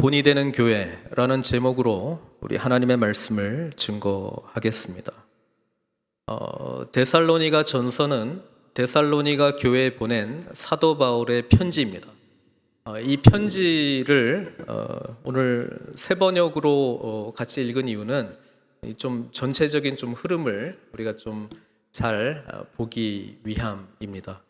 본이 되는 교회라는 제목으로 우리 하나님의 말씀을 증거하겠습니다. 데살로니가 전서는 데살로니가 교회에 보낸 사도 바울의 편지입니다. 이 편지를 오늘 새 번역으로 같이 읽은 이유는 좀 전체적인 좀 흐름을 우리가 좀 잘 보기 위함입니다.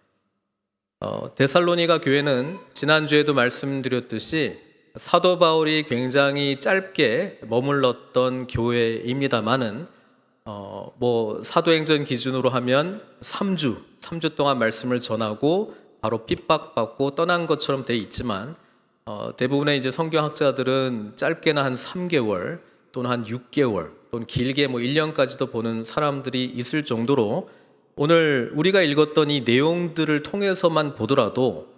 데살로니가 교회는 지난주에도 말씀드렸듯이 사도 바울이 굉장히 짧게 머물렀던 교회입니다만은 사도행전 기준으로 하면 3주 동안 말씀을 전하고 바로 핍박받고 떠난 것처럼 돼 있지만 대부분의 이제 성경학자들은 짧게는 한 3개월 또는 한 6개월 또는 길게 1년까지도 보는 사람들이 있을 정도로 오늘 우리가 읽었던 이 내용들을 통해서만 보더라도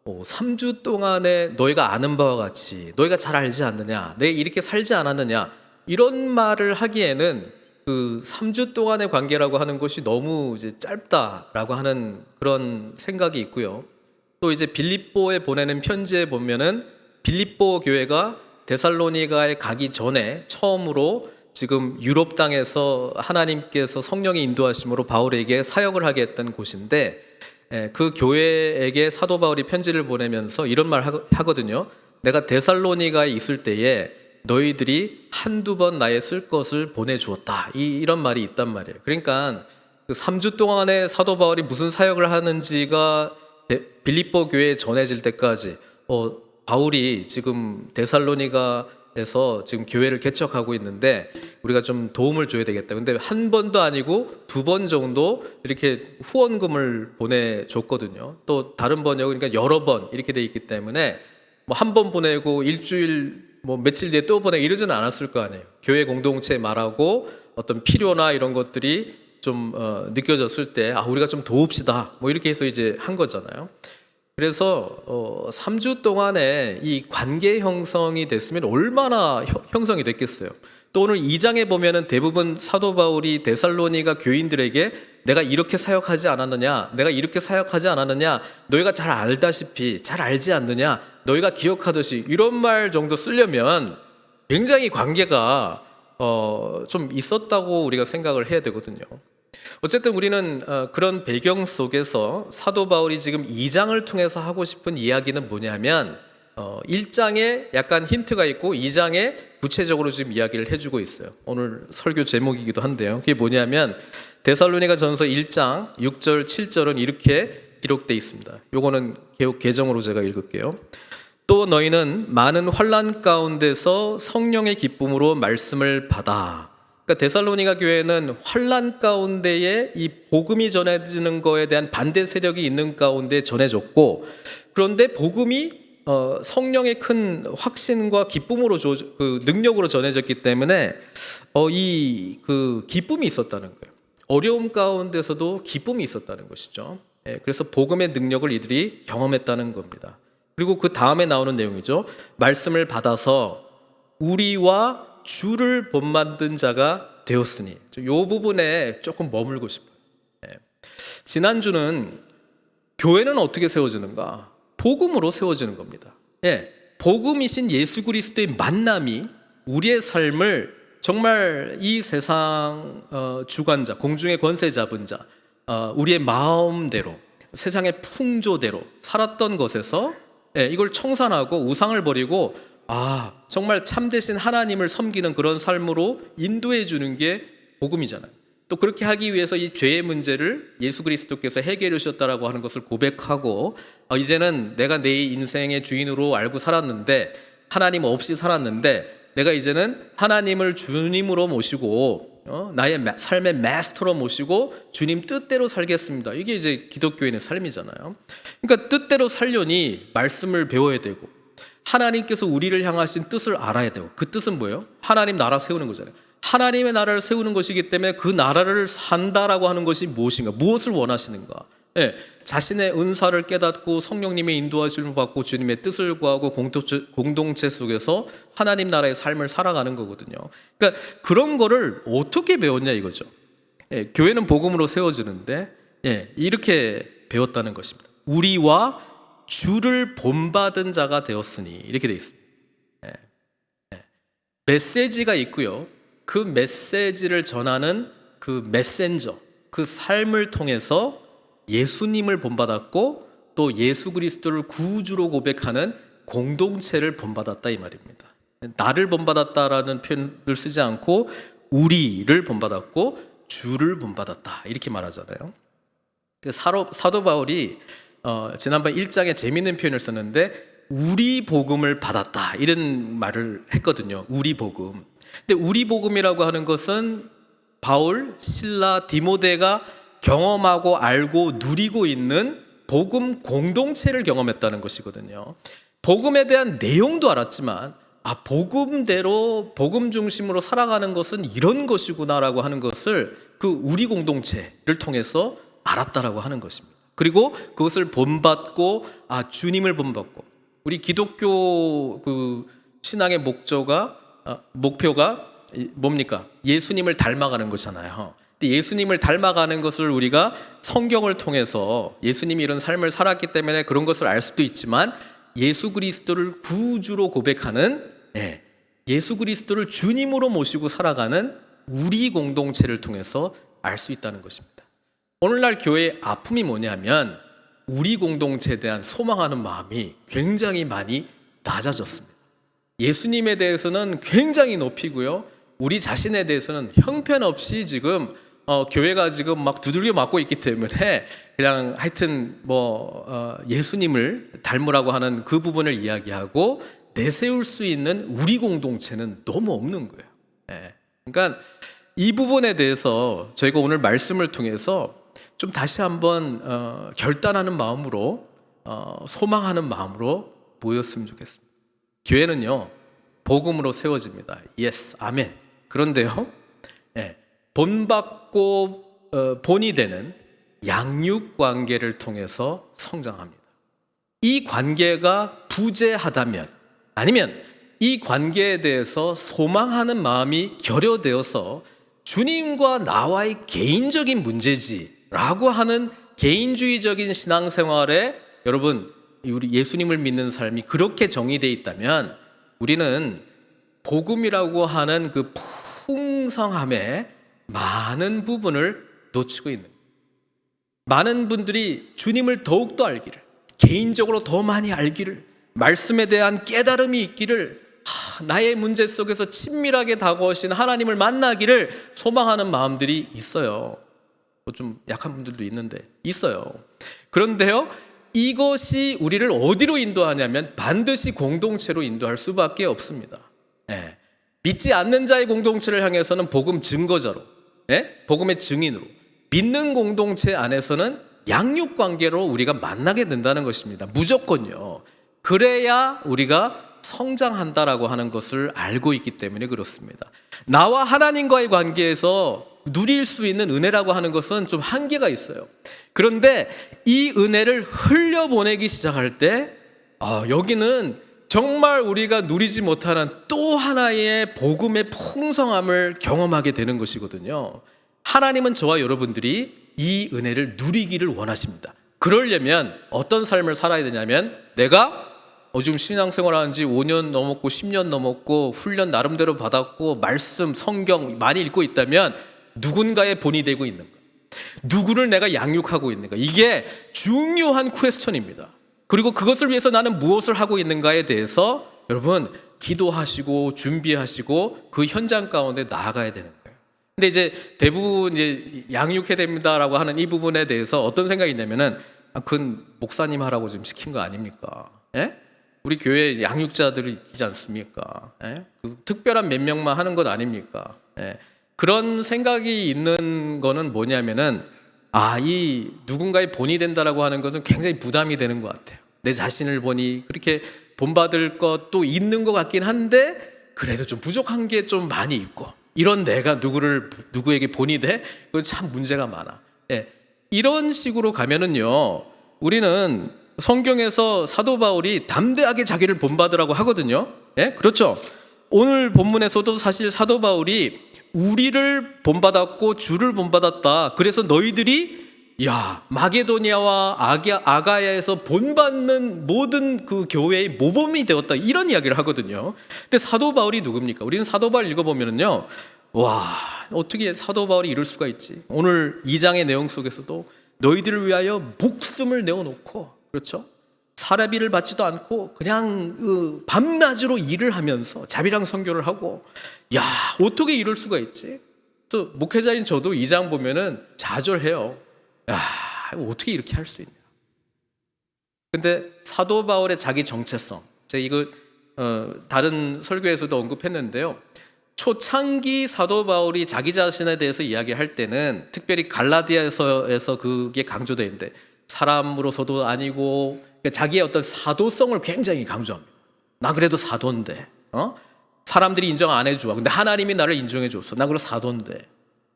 3주 동안에 너희가 아는 바와 같이 너희가 잘 알지 않느냐, 내가 이렇게 살지 않았느냐, 이런 말을 하기에는 그 3주 동안의 관계라고 하는 것이 너무 이제 짧다라고 하는 그런 생각이 있고요. 또 이제 빌립보에 보내는 편지에 보면은 빌립보 교회가 데살로니가에 가기 전에 처음으로 지금 유럽 땅에서 하나님께서 성령의 인도하심으로 바울에게 사역을 하게 했던 곳인데, 그 교회에게 사도 바울이 편지를 보내면서 이런 말 하거든요. 내가 데살로니가에 있을 때에 너희들이 한두 번 나의 쓸 것을 보내주었다, 이런 말이 있단 말이에요. 그러니까 그 3주 동안에 사도 바울이 무슨 사역을 하는지가 빌립보 교회에 전해질 때까지 바울이 지금 데살로니가에서 지금 교회를 개척하고 있는데 우리가 좀 도움을 줘야 되겠다. 근데 한 번도 아니고 2번 정도 이렇게 후원금을 보내줬거든요. 또 다른 번역은 그러니까 여러 번 이렇게 돼 있기 때문에 한 번 보내고 일주일 며칠 뒤에 또 보내고 이러지는 않았을 거 아니에요. 교회 공동체 말하고 어떤 필요나 이런 것들이 좀 느껴졌을 때 우리가 좀 도웁시다 이렇게 해서 이제 한 거잖아요. 그래서 3주 동안에 이 관계 형성이 됐으면 얼마나 형성이 됐겠어요. 또 오늘 2장에 보면은 대부분 사도 바울이 데살로니가 교인들에게 내가 이렇게 사역하지 않았느냐, 내가 이렇게 사역하지 않았느냐, 너희가 잘 알다시피 잘 알지 않느냐, 너희가 기억하듯이, 이런 말 정도 쓰려면 굉장히 관계가 좀 있었다고 우리가 생각을 해야 되거든요. 어쨌든 우리는 그런 배경 속에서 사도 바울이 지금 2장을 통해서 하고 싶은 이야기는 뭐냐면 1장에 약간 힌트가 있고 2장에 구체적으로 지금 이야기를 해주고 있어요. 오늘 설교 제목이기도 한데요. 그게 뭐냐면 데살로니가 전서 1장 6절 7절은 이렇게 기록되어 있습니다. 요거는 개역 개정으로 제가 읽을게요. 또 너희는 많은 환난 가운데서 성령의 기쁨으로 말씀을 받아. 그러니까 데살로니가 교회는 환난 가운데에 이 복음이 전해지는 거에 대한 반대 세력이 있는 가운데 전해졌고, 그런데 복음이 성령의 큰 확신과 기쁨으로 그 능력으로 전해졌기 때문에 이 그 기쁨이 있었다는 거예요. 어려움 가운데서도 기쁨이 있었다는 것이죠. 그래서 복음의 능력을 이들이 경험했다는 겁니다. 그리고 그 다음에 나오는 내용이죠. 말씀을 받아서 우리와 주를 본받는 자가 되었으니, 이 부분에 조금 머물고 싶어요. 지난주는 교회는 어떻게 세워지는가? 복음으로 세워지는 겁니다. 복음이신 예수 그리스도의 만남이 우리의 삶을 정말 이 세상 주관자, 공중의 권세 잡은 자, 우리의 마음대로, 세상의 풍조대로 살았던 것에서 이걸 청산하고 우상을 버리고 정말 참되신 하나님을 섬기는 그런 삶으로 인도해 주는 게 복음이잖아요. 또 그렇게 하기 위해서 이 죄의 문제를 예수 그리스도께서 해결해 주셨다라고 하는 것을 고백하고 이제는 내가 내 인생의 주인으로 알고 살았는데, 하나님 없이 살았는데 내가 이제는 하나님을 주님으로 모시고 나의 삶의 마스터로 모시고 주님 뜻대로 살겠습니다. 이게 이제 기독교인의 삶이잖아요. 그러니까 뜻대로 살려니 말씀을 배워야 되고 하나님께서 우리를 향하신 뜻을 알아야 되고, 그 뜻은 뭐예요? 하나님 나라 세우는 거잖아요. 하나님의 나라를 세우는 것이기 때문에 그 나라를 산다라고 하는 것이 무엇인가? 무엇을 원하시는가? 자신의 은사를 깨닫고 성령님의 인도하심을 받고 주님의 뜻을 구하고 공동체 속에서 하나님 나라의 삶을 살아가는 거거든요. 그러니까 그런 거를 어떻게 배웠냐 이거죠. 교회는 복음으로 세워지는데 이렇게 배웠다는 것입니다. 우리와 주를 본받은 자가 되었으니, 이렇게 되어 있습니다. 메시지가 있고요. 그 메시지를 전하는 그 메신저, 그 삶을 통해서 예수님을 본받았고 또 예수 그리스도를 구주로 고백하는 공동체를 본받았다 이 말입니다. 나를 본받았다라는 표현을 쓰지 않고 우리를 본받았고 주를 본받았다 이렇게 말하잖아요. 사도 바울이 지난번 1장에 재미있는 표현을 썼는데 우리 복음을 받았다 이런 말을 했거든요. 우리 복음. 근데 우리 복음이라고 하는 것은 바울, 실라, 디모데가 경험하고 알고 누리고 있는 복음 공동체를 경험했다는 것이거든요. 복음에 대한 내용도 알았지만 복음대로 복음 중심으로 살아가는 것은 이런 것이구나라고 하는 것을 그 우리 공동체를 통해서 알았다라고 하는 것입니다. 그리고 그것을 본받고 주님을 본받고 우리 기독교 그 신앙의 목표가 뭡니까? 예수님을 닮아가는 거잖아요. 근데 예수님을 닮아가는 것을 우리가 성경을 통해서 예수님이 이런 삶을 살았기 때문에 그런 것을 알 수도 있지만 예수 그리스도를 구주로 고백하는 예수 그리스도를 주님으로 모시고 살아가는 우리 공동체를 통해서 알 수 있다는 것입니다. 오늘날 교회의 아픔이 뭐냐면 우리 공동체에 대한 소망하는 마음이 굉장히 많이 낮아졌습니다. 예수님에 대해서는 굉장히 높이고요. 우리 자신에 대해서는 형편없이 지금 교회가 지금 막 두들겨 맞고 있기 때문에 그냥 하여튼 예수님을 닮으라고 하는 그 부분을 이야기하고 내세울 수 있는 우리 공동체는 너무 없는 거예요. 그러니까 이 부분에 대해서 저희가 오늘 말씀을 통해서 좀 다시 한번 결단하는 마음으로 소망하는 마음으로 모였으면 좋겠습니다. 교회는요 복음으로 세워집니다. 예스, 아멘. 그런데요 본받고 본이 되는 양육 관계를 통해서 성장합니다. 이 관계가 부재하다면 아니면 이 관계에 대해서 소망하는 마음이 결여되어서 주님과 나와의 개인적인 문제지라고 하는 개인주의적인 신앙생활에 여러분 우리 예수님을 믿는 삶이 그렇게 정의되어 있다면 우리는 복음이라고 하는 그 풍성함의 많은 부분을 놓치고 있는 거예요. 많은 분들이 주님을 더욱더 알기를 개인적으로 더 많이 알기를 말씀에 대한 깨달음이 있기를 나의 문제 속에서 친밀하게 다가오신 하나님을 만나기를 소망하는 마음들이 있어요. 좀 약한 분들도 있는데 있어요. 그런데요 이것이 우리를 어디로 인도하냐면 반드시 공동체로 인도할 수밖에 없습니다. 믿지 않는 자의 공동체를 향해서는 복음 증거자로 복음의 증인으로 믿는 공동체 안에서는 양육 관계로 우리가 만나게 된다는 것입니다. 무조건요. 그래야 우리가 성장한다라고 하는 것을 알고 있기 때문에 그렇습니다. 나와 하나님과의 관계에서 누릴 수 있는 은혜라고 하는 것은 좀 한계가 있어요. 그런데 이 은혜를 흘려보내기 시작할 때 여기는 정말 우리가 누리지 못하는 또 하나의 복음의 풍성함을 경험하게 되는 것이거든요. 하나님은 저와 여러분들이 이 은혜를 누리기를 원하십니다. 그러려면 어떤 삶을 살아야 되냐면 내가 지금 신앙생활 한 지 5년 넘었고 10년 넘었고 훈련 나름대로 받았고 말씀, 성경 많이 읽고 있다면 누군가의 본이 되고 있는 거예요. 누구를 내가 양육하고 있는가. 이게 중요한 퀘스천입니다. 그리고 그것을 위해서 나는 무엇을 하고 있는가에 대해서 여러분 기도하시고 준비하시고 그 현장 가운데 나아가야 되는 거예요. 근데 이제 대부분 이제 양육해야 됩니다라고 하는 이 부분에 대해서 어떤 생각이 있냐면은 그건 목사님 하라고 지금 시킨 거 아닙니까? 우리 교회 양육자들이 있지 않습니까? 그 특별한 몇 명만 하는 것 아닙니까? 그런 생각이 있는 거는 뭐냐면은 이 누군가의 본이 된다라고 하는 것은 굉장히 부담이 되는 것 같아요. 내 자신을 보니 그렇게 본받을 것도 있는 것 같긴 한데 그래도 좀 부족한 게 좀 많이 있고 이런 내가 누구에게 본이 돼? 그건 참 문제가 많아. 이런 식으로 가면은요 우리는 성경에서 사도 바울이 담대하게 자기를 본받으라고 하거든요. 그렇죠. 오늘 본문에서도 사실 사도 바울이 우리를 본받았고 주를 본받았다. 그래서 너희들이 야, 마게도니아와 아가야에서 본받는 모든 그 교회의 모범이 되었다, 이런 이야기를 하거든요. 근데 사도 바울이 누굽니까? 우리는 사도 바울 읽어보면요, 와, 어떻게 사도 바울이 이럴 수가 있지? 오늘 2장의 내용 속에서도 너희들을 위하여 목숨을 내어놓고, 그렇죠? 사례비를 받지도 않고 그냥 밤낮으로 일을 하면서 자비랑 선교를 하고, 야, 어떻게 이럴 수가 있지? 또 목회자인 저도 2장 보면은 좌절해요. 야, 어떻게 이렇게 할 수 있냐? 근데 사도 바울의 자기 정체성, 제가 이거 다른 설교에서도 언급했는데요. 초창기 사도 바울이 자기 자신에 대해서 이야기할 때는 특별히 갈라디아에서 그게 강조되어 있는데, 사람으로서도 아니고 자기의 어떤 사도성을 굉장히 강조합니다. 나 그래도 사도인데, 사람들이 인정 안 해줘. 근데 하나님이 나를 인정해 줬어. 나 그래도 사도인데.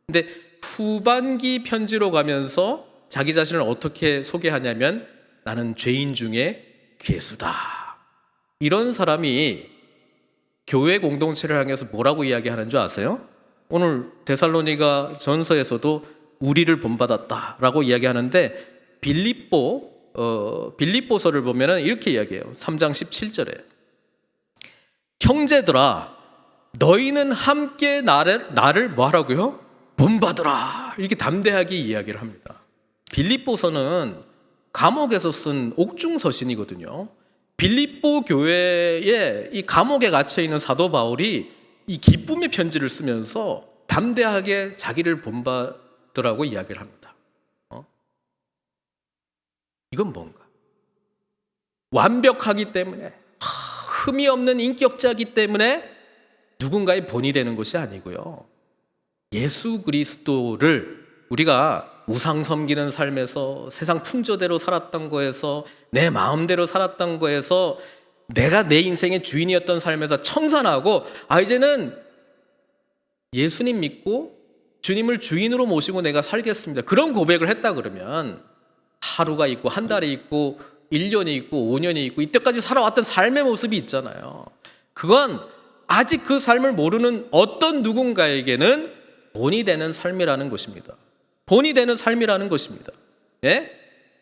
근데 후반기 편지로 가면서 자기 자신을 어떻게 소개하냐면, 나는 죄인 중에 괴수다. 이런 사람이 교회 공동체를 향해서 뭐라고 이야기하는 줄 아세요? 오늘 데살로니가 전서에서도 우리를 본받았다라고 이야기하는데, 빌립보서를 보면은 이렇게 이야기해요. 3장 17절에 형제들아, 너희는 함께 나를 뭐 하라고요? 본받으라. 이렇게 담대하게 이야기를 합니다. 빌립보서는 감옥에서 쓴 옥중서신이거든요. 빌립보 교회에 이 감옥에 갇혀 있는 사도 바울이 이 기쁨의 편지를 쓰면서 담대하게 자기를 본받으라고 이야기를 합니다. 이건 뭔가? 완벽하기 때문에, 흠이 없는 인격자이기 때문에 누군가의 본이 되는 것이 아니고요. 예수 그리스도를 우리가 우상 섬기는 삶에서, 세상 풍조대로 살았던 거에서, 내 마음대로 살았던 거에서, 내가 내 인생의 주인이었던 삶에서 청산하고, 이제는 예수님 믿고 주님을 주인으로 모시고 내가 살겠습니다, 그런 고백을 했다 그러면 하루가 있고 한 달이 있고 1년이 있고 5년이 있고 이때까지 살아왔던 삶의 모습이 있잖아요. 그건 아직 그 삶을 모르는 어떤 누군가에게는 본이 되는 삶이라는 것입니다. 본이 되는 삶이라는 것입니다. 예?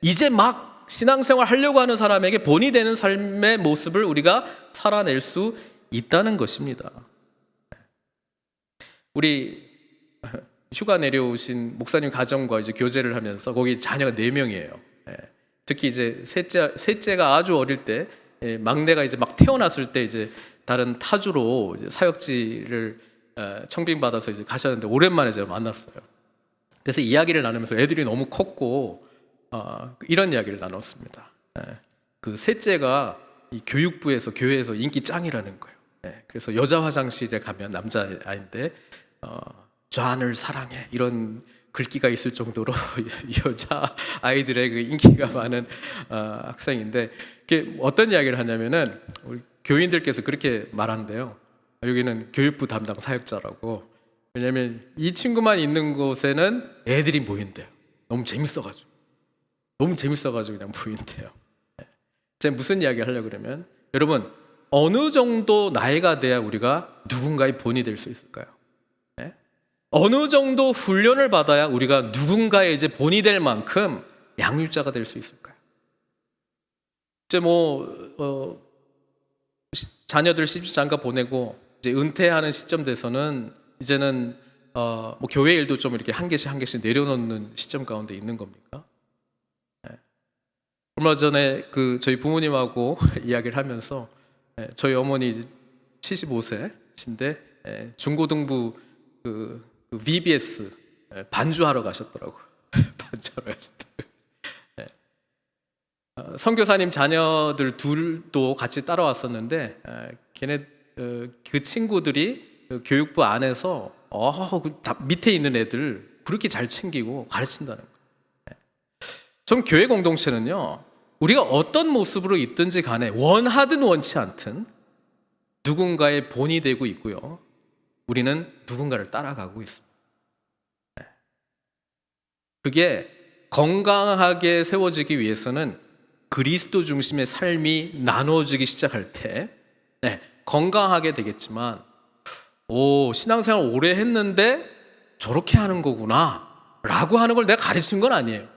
이제 막 신앙생활 하려고 하는 사람에게 본이 되는 삶의 모습을 우리가 살아낼 수 있다는 것입니다. 우리 휴가 내려오신 목사님 가정과 이제 교제를 하면서 거기 자녀가 4명이에요. 특히 이제 셋째가 아주 어릴 때, 막내가 이제 막 태어났을 때 이제 다른 타주로 이제 사역지를 청빙받아서 이제 가셨는데, 오랜만에 제가 만났어요. 그래서 이야기를 나누면서 애들이 너무 컸고 이런 이야기를 나눴습니다. 그 셋째가 이 교육부에서, 교회에서 인기 짱이라는 거예요. 그래서 여자 화장실에 가면 남자 아이인데 좌안을 사랑해, 이런 글귀가 있을 정도로 여자 아이들의 그 인기가 많은 학생인데, 그게 어떤 이야기를 하냐면은 우리 교인들께서 그렇게 말한대요. 여기는 교육부 담당 사역자라고. 왜냐하면 이 친구만 있는 곳에는 애들이 모인대요. 너무 재밌어가지고 그냥 모인대요. 제가 무슨 이야기 하려고 그러면, 여러분, 어느 정도 나이가 돼야 우리가 누군가의 본이 될 수 있을까요? 어느 정도 훈련을 받아야 우리가 누군가의 이제 본이 될 만큼 양육자가 될 수 있을까요? 이제 자녀들 시집장가 보내고 이제 은퇴하는 시점 돼서는 이제는 교회 일도 좀 이렇게 한 개씩 내려놓는 시점 가운데 있는 겁니까? 얼마 전에 저희 부모님하고 이야기를 하면서, 저희 어머니 75세신데 중고등부 VBS 반주하러 가셨더라고요. 반주하러 가셨더라고요. 선교사님 자녀들 둘도 같이 따라왔었는데, 걔네 그 친구들이 교육부 안에서 밑에 있는 애들 그렇게 잘 챙기고 가르친다는 거예요. 전 교회 공동체는요, 우리가 어떤 모습으로 있든지 간에, 원하든 원치 않든 누군가의 본이 되고 있고요, 우리는 누군가를 따라가고 있습니다. 그게 건강하게 세워지기 위해서는 그리스도 중심의 삶이 나누어지기 시작할 때 건강하게 되겠지만, 신앙생활 오래 했는데 저렇게 하는 거구나 라고 하는 걸 내가 가르친 건 아니에요.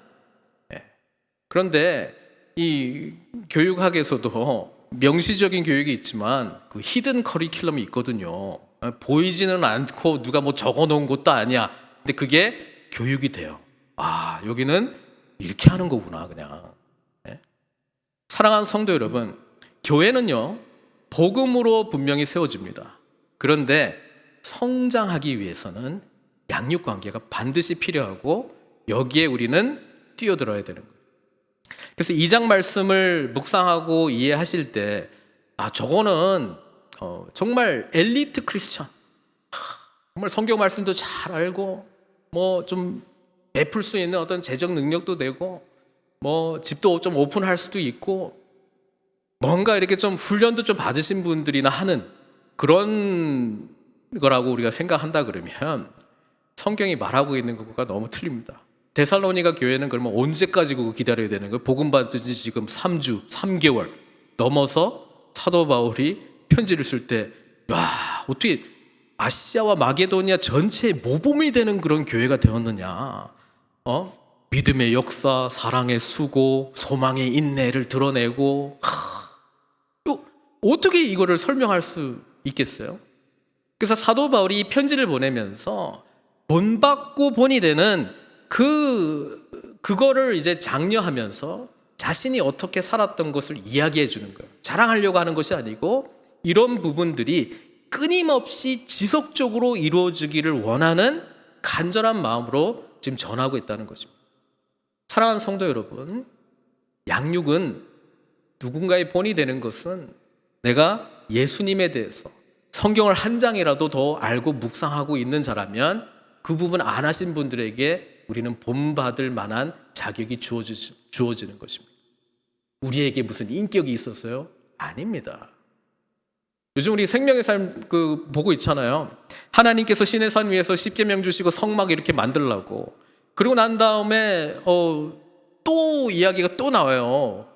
그런데 이 교육학에서도 명시적인 교육이 있지만 그 히든 커리큘럼이 있거든요. 보이지는 않고 누가 뭐 적어 놓은 것도 아니야. 근데 그게 교육이 돼요. 아, 여기는 이렇게 하는 거구나, 그냥. 예? 사랑하는 성도 여러분, 교회는요, 복음으로 분명히 세워집니다. 그런데 성장하기 위해서는 양육 관계가 반드시 필요하고 여기에 우리는 뛰어들어야 되는 거예요. 그래서 2장 말씀을 묵상하고 이해하실 때, 아, 저거는 정말 엘리트 크리스천, 정말 성경 말씀도 잘 알고 뭐 좀 베풀 수 있는 어떤 재정 능력도 되고 뭐 집도 좀 오픈할 수도 있고 뭔가 이렇게 좀 훈련도 좀 받으신 분들이나 하는 그런 거라고 우리가 생각한다 그러면 성경이 말하고 있는 것과 너무 틀립니다. 데살로니가 교회는 그러면 언제까지 그거 기다려야 되는 거예요? 복음 받은 지 지금 3주, 3개월 넘어서 사도 바울이 편지를 쓸 때, 야, 어떻게 아시아와 마게도니아 전체에 모범이 되는 그런 교회가 되었느냐? 믿음의 역사, 사랑의 수고, 소망의 인내를 드러내고, 어떻게 이거를 설명할 수 있겠어요? 그래서 사도 바울이 이 편지를 보내면서 본받고 본이 되는 그거를 이제 장려하면서 자신이 어떻게 살았던 것을 이야기해 주는 거예요. 자랑하려고 하는 것이 아니고 이런 부분들이 끊임없이 지속적으로 이루어지기를 원하는 간절한 마음으로 지금 전하고 있다는 것입니다. 사랑하는 성도 여러분, 양육은 누군가의 본이 되는 것은 내가 예수님에 대해서 성경을 한 장이라도 더 알고 묵상하고 있는 자라면 그 부분 안 하신 분들에게 우리는 본받을 만한 자격이 주어지는 것입니다. 우리에게 무슨 인격이 있었어요? 아닙니다. 요즘 우리 생명의 삶 보고 있잖아요. 하나님께서 신의 산 위에서 십계명 주시고 성막 이렇게 만들라고. 그리고 난 다음에 또 이야기가 또 나와요.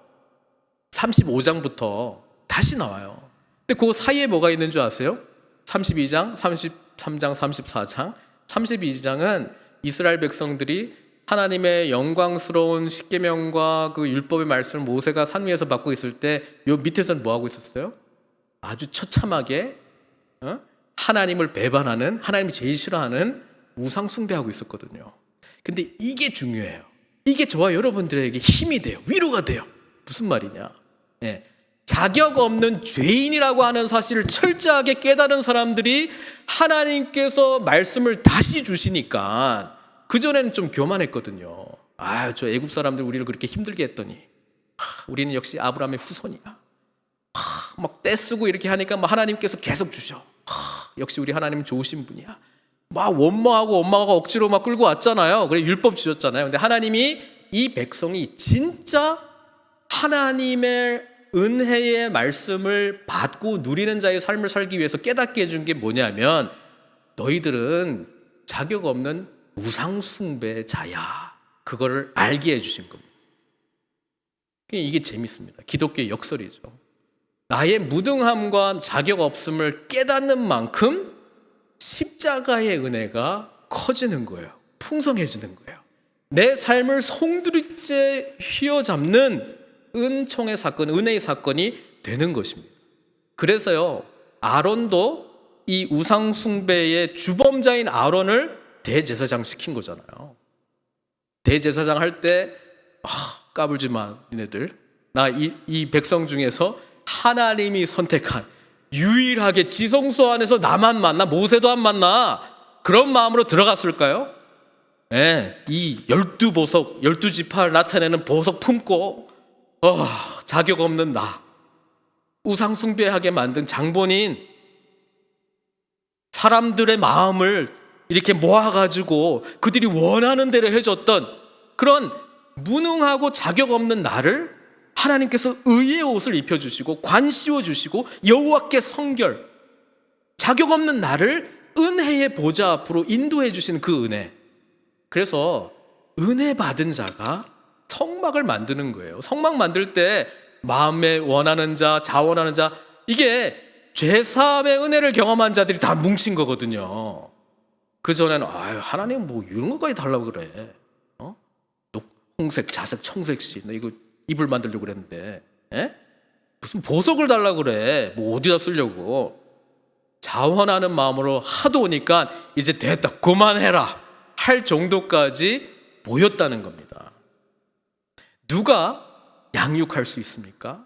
35장부터 다시 나와요. 근데 그 사이에 뭐가 있는 줄 아세요? 32장, 33장, 34장. 32장은 이스라엘 백성들이 하나님의 영광스러운 십계명과 그 율법의 말씀을 모세가 산 위에서 받고 있을 때 요 밑에서는 뭐 하고 있었어요? 아주 처참하게 하나님을 배반하는, 하나님이 제일 싫어하는 우상 숭배하고 있었거든요. 근데 이게 중요해요. 이게 저와 여러분들에게 힘이 돼요. 위로가 돼요. 무슨 말이냐? 예. 자격 없는 죄인이라고 하는 사실을 철저하게 깨달은 사람들이 하나님께서 말씀을 다시 주시니까 그전에는 좀 교만했거든요. 아, 저 애굽 사람들 우리를 그렇게 힘들게 했더니 우리는 역시 아브라함의 후손이야. 막 떼쓰고 이렇게 하니까 막 하나님께서 계속 주셔. 역시 우리 하나님은 좋으신 분이야. 막 원망하고 엄마가 억지로 막 끌고 왔잖아요. 그래 율법 주셨잖아요. 근데 하나님이 이 백성이 진짜 하나님의 은혜의 말씀을 받고 누리는 자의 삶을 살기 위해서 깨닫게 해준 게 뭐냐면 너희들은 자격 없는 우상숭배자야. 그거를 알게 해주신 겁니다. 이게 재밌습니다. 기독교의 역설이죠. 나의 무등함과 자격 없음을 깨닫는 만큼 십자가의 은혜가 커지는 거예요. 풍성해지는 거예요. 내 삶을 송두리째 휘어잡는 은총의 사건, 은혜의 사건이 되는 것입니다. 그래서요, 아론도 이 우상 숭배의 주범자인 아론을 대제사장 시킨 거잖아요. 대제사장 할 때 까불지 마, 니네들. 나 이 백성 중에서 하나님이 선택한 유일하게 지성소 안에서 나만 만나, 모세도 안 만나. 그런 마음으로 들어갔을까요? 네, 이 12보석, 12지파를 나타내는 보석 품고 자격 없는 나, 우상숭배하게 만든 장본인, 사람들의 마음을 이렇게 모아가지고 그들이 원하는 대로 해줬던 그런 무능하고 자격 없는 나를 하나님께서 의의 옷을 입혀주시고 관 씌워주시고 여호와께 성결, 자격 없는 나를 은혜의 보좌 앞으로 인도해 주시는 그 은혜. 그래서 은혜 받은 자가 성막을 만드는 거예요. 성막 만들 때 마음에 원하는 자, 자원하는 자, 이게 죄사함의 은혜를 경험한 자들이 다 뭉친 거거든요. 그전에는 하나님 뭐 이런 것까지 달라고 그래. 홍색, 자색, 청색씨. 나 이거 이불 만들려고 그랬는데, 에? 무슨 보석을 달라고 그래. 뭐 어디다 쓰려고. 자원하는 마음으로 하도 오니까 이제 됐다, 그만해라 할 정도까지 보였다는 겁니다. 누가 양육할 수 있습니까?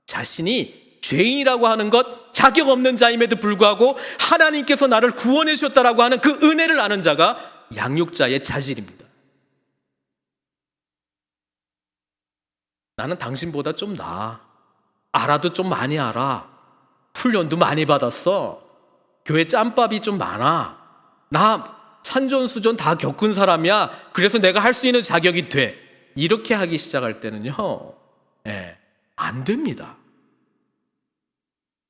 자신이 죄인이라고 하는 것, 자격 없는 자임에도 불구하고 하나님께서 나를 구원해 주셨다라고 하는 그 은혜를 아는 자가 양육자의 자질입니다. 나는 당신보다 좀 나아. 알아도 좀 많이 알아. 훈련도 많이 받았어. 교회 짬밥이 좀 많아. 나 산전수전 다 겪은 사람이야. 그래서 내가 할 수 있는 자격이 돼. 이렇게 하기 시작할 때는요, 안 됩니다.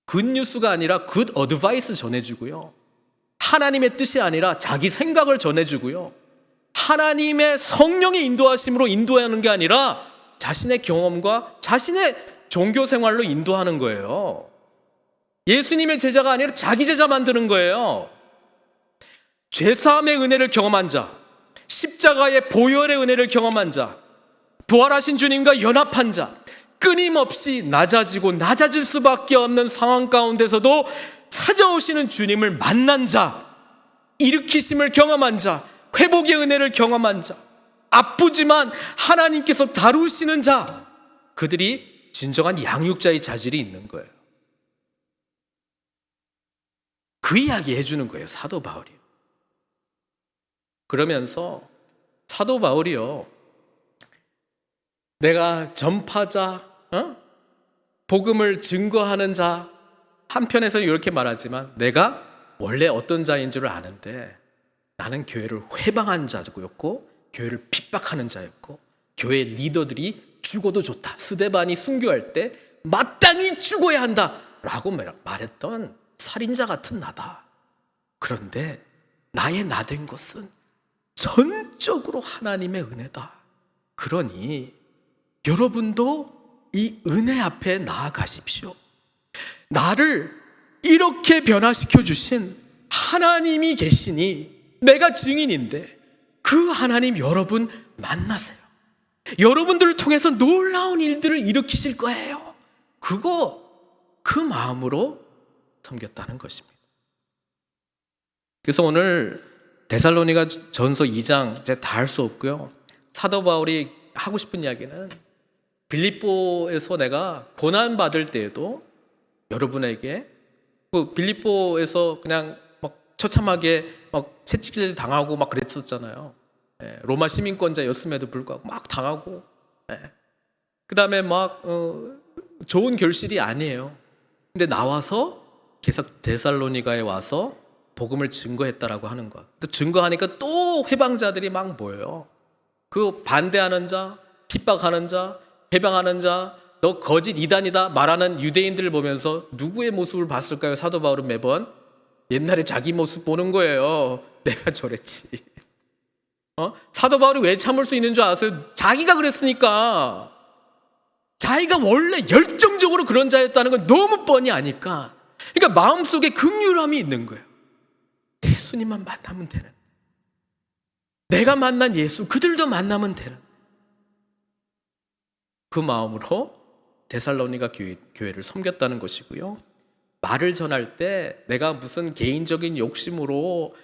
굿뉴스가 아니라 굿 어드바이스 전해주고요, 하나님의 뜻이 아니라 자기 생각을 전해주고요, 하나님의 성령의 인도하심으로 인도하는 게 아니라 자신의 경험과 자신의 종교 생활로 인도하는 거예요. 예수님의 제자가 아니라 자기 제자 만드는 거예요. 죄사함의 은혜를 경험한 자, 십자가의 보혈의 은혜를 경험한 자, 부활하신 주님과 연합한 자, 끊임없이 낮아지고 낮아질 수밖에 없는 상황 가운데서도 찾아오시는 주님을 만난 자, 일으키심을 경험한 자, 회복의 은혜를 경험한 자, 아프지만 하나님께서 다루시는 자, 그들이 진정한 양육자의 자질이 있는 거예요. 그 이야기 해주는 거예요, 사도 바울이요. 그러면서 사도 바울이요, 내가 전파자, 복음을 증거하는 자, 한편에서는 이렇게 말하지만 내가 원래 어떤 자인 줄 아는데 나는 교회를 회방한 자였고 교회를 핍박하는 자였고 교회 리더들이 죽어도 좋다, 스데반이 순교할 때 마땅히 죽어야 한다 라고 말했던 살인자 같은 나다. 그런데 나의 나된 것은 전적으로 하나님의 은혜다. 그러니 여러분도 이 은혜 앞에 나아가십시오. 나를 이렇게 변화시켜 주신 하나님이 계시니 내가 증인인데 그 하나님 여러분 만나세요. 여러분들을 통해서 놀라운 일들을 일으키실 거예요. 그 마음으로 섬겼다는 것입니다. 그래서 오늘 데살로니가 전서 2장 이제 다 할 수 없고요, 사도 바울이 하고 싶은 이야기는 빌립보에서 내가 고난 받을 때에도 여러분에게, 빌립보에서 그냥 막 처참하게 막 채찍질 당하고 막 그랬었잖아요. 로마 시민권자였음에도 불구하고 막 당하고, 그 다음에 막 좋은 결실이 아니에요. 근데 나와서 계속 데살로니가에 와서 복음을 증거했다라고 하는 것. 또 증거하니까 또 회방자들이 막 모여요. 그 반대하는 자, 핍박하는 자, 해방하는 자, 너 거짓 이단이다 말하는 유대인들을 보면서 누구의 모습을 봤을까요? 사도 바울은 매번 옛날에 자기 모습 보는 거예요. 내가 저랬지. 사도 바울이 왜 참을 수 있는 줄 아세요? 자기가 그랬으니까. 자기가 원래 열정적으로 그런 자였다는 걸 너무 뻔히 아니까. 그러니까 마음속에 긍휼함이 있는 거예요. 예수님만 만나면 되는, 내가 만난 예수 그들도 만나면 되는, 그 마음으로 데살로니가 교회를 섬겼다는 것이고요. 말을 전할 때 내가 무슨 개인적인 욕심으로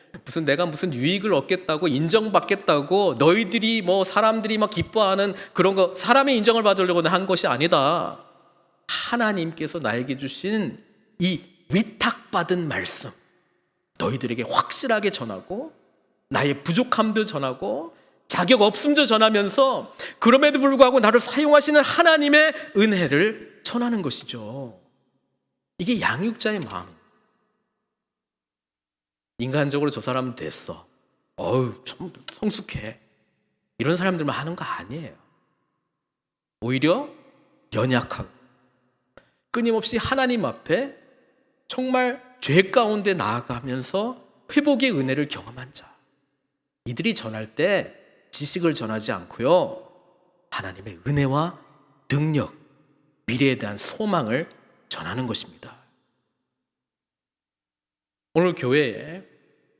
내가 무슨 유익을 얻겠다고, 인정받겠다고, 너희들이 뭐 사람들이 막 기뻐하는 그런 거, 사람의 인정을 받으려고 한 것이 아니다. 하나님께서 나에게 주신 이 위탁받은 말씀 너희들에게 확실하게 전하고, 나의 부족함도 전하고 자격 없음도 전하면서 그럼에도 불구하고 나를 사용하시는 하나님의 은혜를 전하는 것이죠. 이게 양육자의 마음. 인간적으로 저 사람은 됐어, 좀 성숙해, 이런 사람들만 하는 거 아니에요. 오히려 연약하고 끊임없이 하나님 앞에 정말 죄 가운데 나아가면서 회복의 은혜를 경험한 자, 이들이 전할 때 지식을 전하지 않고요, 하나님의 은혜와 능력, 미래에 대한 소망을 전하는 것입니다. 오늘 교회에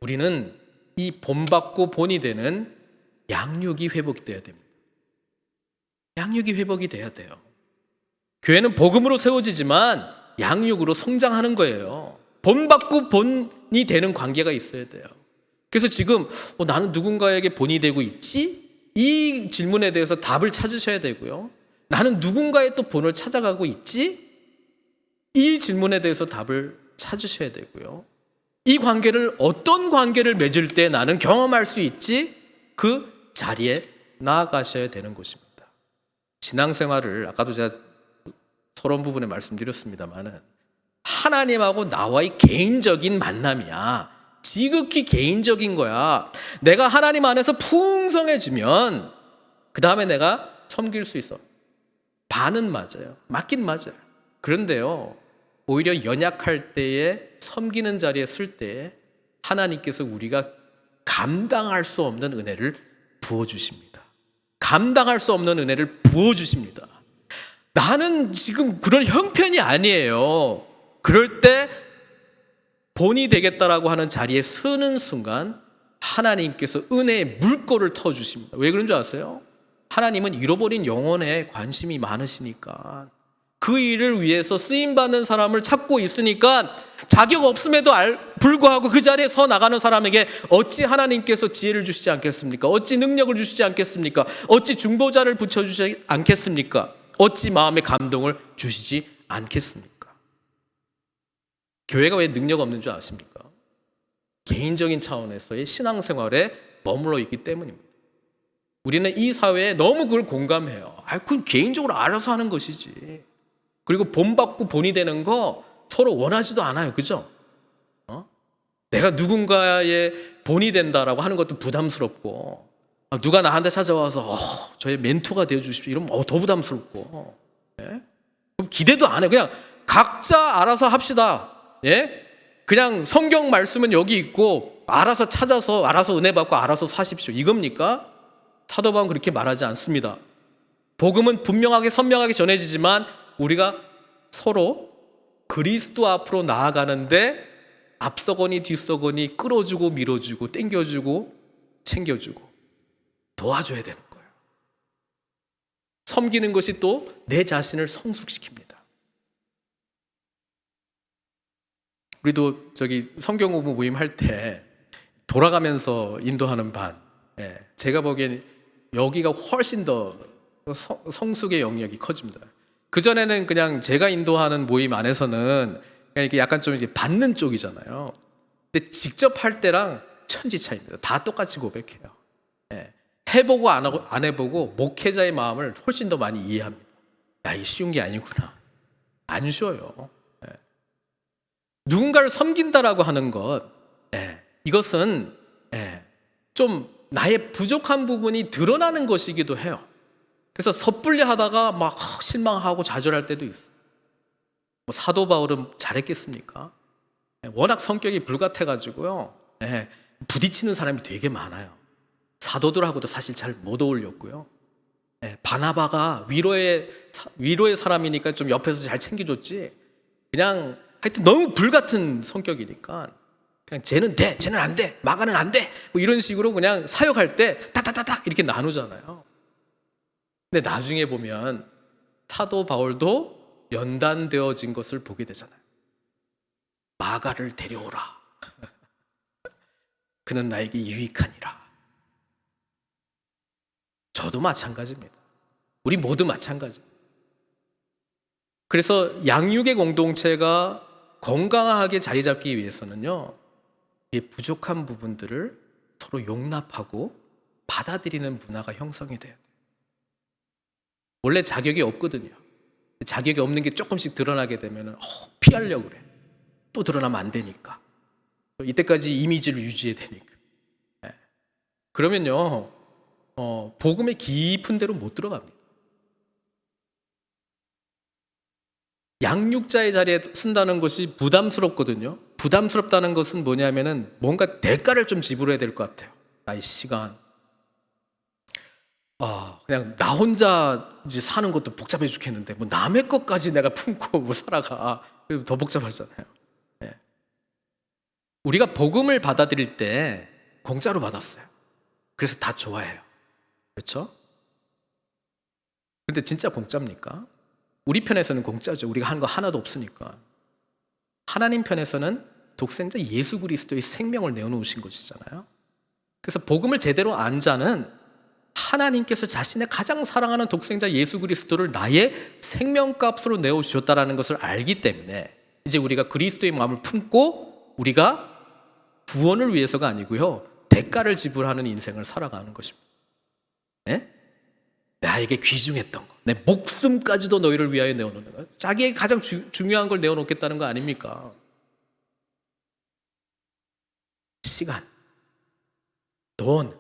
우리는 이 본받고 본이 되는 양육이 회복되어야 됩니다. 양육이 회복이 돼야 돼요. 교회는 복음으로 세워지지만 양육으로 성장하는 거예요. 본받고 본이 되는 관계가 있어야 돼요. 그래서 지금 나는 누군가에게 본이 되고 있지? 이 질문에 대해서 답을 찾으셔야 되고요. 나는 누군가의 또 본을 찾아가고 있지? 이 질문에 대해서 답을 찾으셔야 되고요. 이 관계를 어떤 관계를 맺을 때 나는 경험할 수 있지? 그 자리에 나아가셔야 되는 것입니다. 신앙생활을 아까도 제가 서론 부분에 말씀드렸습니다마는 하나님하고 나와의 개인적인 만남이야. 지극히 개인적인 거야. 내가 하나님 안에서 풍성해지면 그 다음에 내가 섬길 수 있어. 반은 맞아요. 맞긴 맞아요. 그런데요, 오히려 연약할 때에 섬기는 자리에 쓸 때에 하나님께서 우리가 감당할 수 없는 은혜를 부어주십니다. 감당할 수 없는 은혜를 부어주십니다. 나는 지금 그런 형편이 아니에요. 그럴 때 본이 되겠다라고 하는 자리에 서는 순간 하나님께서 은혜의 물꼬를 터주십니다. 왜 그런 줄 아세요? 하나님은 잃어버린 영혼에 관심이 많으시니까, 그 일을 위해서 쓰임받는 사람을 찾고 있으니까 자격 없음에도 불구하고 그 자리에 서 나가는 사람에게 어찌 하나님께서 지혜를 주시지 않겠습니까? 어찌 능력을 주시지 않겠습니까? 어찌 중보자를 붙여주시지 않겠습니까? 어찌 마음의 감동을 주시지 않겠습니까? 교회가 왜 능력 없는 줄 아십니까? 개인적인 차원에서의 신앙생활에 머물러 있기 때문입니다. 우리는 이 사회에 너무 그걸 공감해요. 그건 개인적으로 알아서 하는 것이지. 그리고 본받고 본이 되는 거 서로 원하지도 않아요. 그죠? 내가 누군가의 본이 된다라고 하는 것도 부담스럽고, 누가 나한테 찾아와서 저의 멘토가 되어주십시오 이러면 더 부담스럽고, 예? 그럼 기대도 안 해요. 그냥 각자 알아서 합시다. 예? 그냥 성경 말씀은 여기 있고 알아서 찾아서 알아서 은혜 받고 알아서 사십시오, 이겁니까? 사도 바울은 그렇게 말하지 않습니다. 복음은 분명하게 선명하게 전해지지만 우리가 서로 그리스도 앞으로 나아가는데 앞서거니 뒤서거니 끌어주고 밀어주고 땡겨주고 챙겨주고 도와줘야 되는 거예요. 섬기는 것이 또 내 자신을 성숙시킵니다. 우리도 성경 공부 모임 할 때 돌아가면서 인도하는 반, 제가 보기엔 여기가 훨씬 더 성숙의 영역이 커집니다. 그전에는 그냥 제가 인도하는 모임 안에서는 그냥 이렇게 약간 좀 이렇게 받는 쪽이잖아요. 근데 직접 할 때랑 천지 차이입니다. 다 똑같이 고백해요. 해보고 안 해보고 목회자의 마음을 훨씬 더 많이 이해합니다. 야, 이 쉬운 게 아니구나. 안 쉬워요. 누군가를 섬긴다라고 하는 것, 이것은 좀 나의 부족한 부분이 드러나는 것이기도 해요. 그래서 섣불리 하다가 막 실망하고 좌절할 때도 있어요. 사도 바울은 잘했겠습니까? 워낙 성격이 불같아가지고요, 부딪히는 사람이 되게 많아요. 사도들하고도 사실 잘 못 어울렸고요. 바나바가 위로의 사람이니까 좀 옆에서 잘 챙겨줬지, 그냥 하여튼 너무 불같은 성격이니까 그냥 쟤는 돼, 쟤는 안 돼, 마가는 안 돼, 이런 식으로 그냥 사역할 때 따따따딱 이렇게 나누잖아요. 근데 나중에 보면 사도 바울도 연단되어진 것을 보게 되잖아요. 마가를 데려오라. 그는 나에게 유익하니라. 저도 마찬가지입니다. 우리 모두 마찬가지입니다. 그래서 양육의 공동체가 건강하게 자리 잡기 위해서는요, 이 부족한 부분들을 서로 용납하고 받아들이는 문화가 형성이 돼야 돼요. 원래 자격이 없거든요. 자격이 없는 게 조금씩 드러나게 되면 피하려고 그래. 또 드러나면 안 되니까. 이때까지 이미지를 유지해야 되니까. 그러면요, 복음의 깊은 데로 못 들어갑니다. 양육자의 자리에 쓴다는 것이 부담스럽거든요. 부담스럽다는 것은 뭐냐면은 뭔가 대가를 좀 지불해야 될 것 같아요. 나의 시간. 그냥 나 혼자 이제 사는 것도 복잡해 죽겠는데 남의 것까지 내가 품고 살아가. 더 복잡하잖아요. 우리가 복음을 받아들일 때 공짜로 받았어요. 그래서 다 좋아해요. 그렇죠? 근데 진짜 공짜입니까? 우리 편에서는 공짜죠. 우리가 한 거 하나도 없으니까. 하나님 편에서는 독생자 예수 그리스도의 생명을 내어놓으신 것이잖아요. 그래서 복음을 제대로 안 자는 하나님께서 자신의 가장 사랑하는 독생자 예수 그리스도를 나의 생명값으로 내어주셨다는 것을 알기 때문에 이제 우리가 그리스도의 마음을 품고 우리가 구원을 위해서가 아니고요, 대가를 지불하는 인생을 살아가는 것입니다. 네? 나에게 귀중했던 거, 내 목숨까지도 너희를 위하여 내어놓는 거예요. 자기의 가장 중요한 걸 내어놓겠다는 거 아닙니까? 시간, 돈.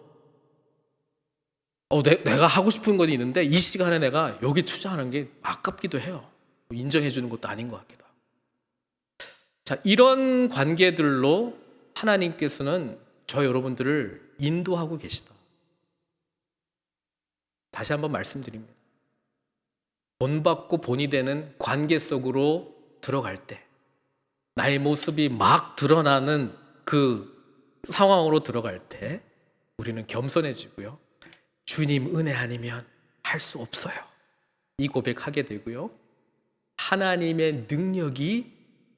내가 하고 싶은 건 있는데 이 시간에 내가 여기 투자하는 게 아깝기도 해요. 인정해 주는 것도 아닌 것 같기도 하고. 자, 이런 관계들로 하나님께서는 저 여러분들을 인도하고 계시다. 다시 한번 말씀드립니다. 본받고 본이 되는 관계 속으로 들어갈 때, 나의 모습이 막 드러나는 그 상황으로 들어갈 때 우리는 겸손해지고요, 주님 은혜 아니면 할 수 없어요, 이 고백하게 되고요, 하나님의 능력이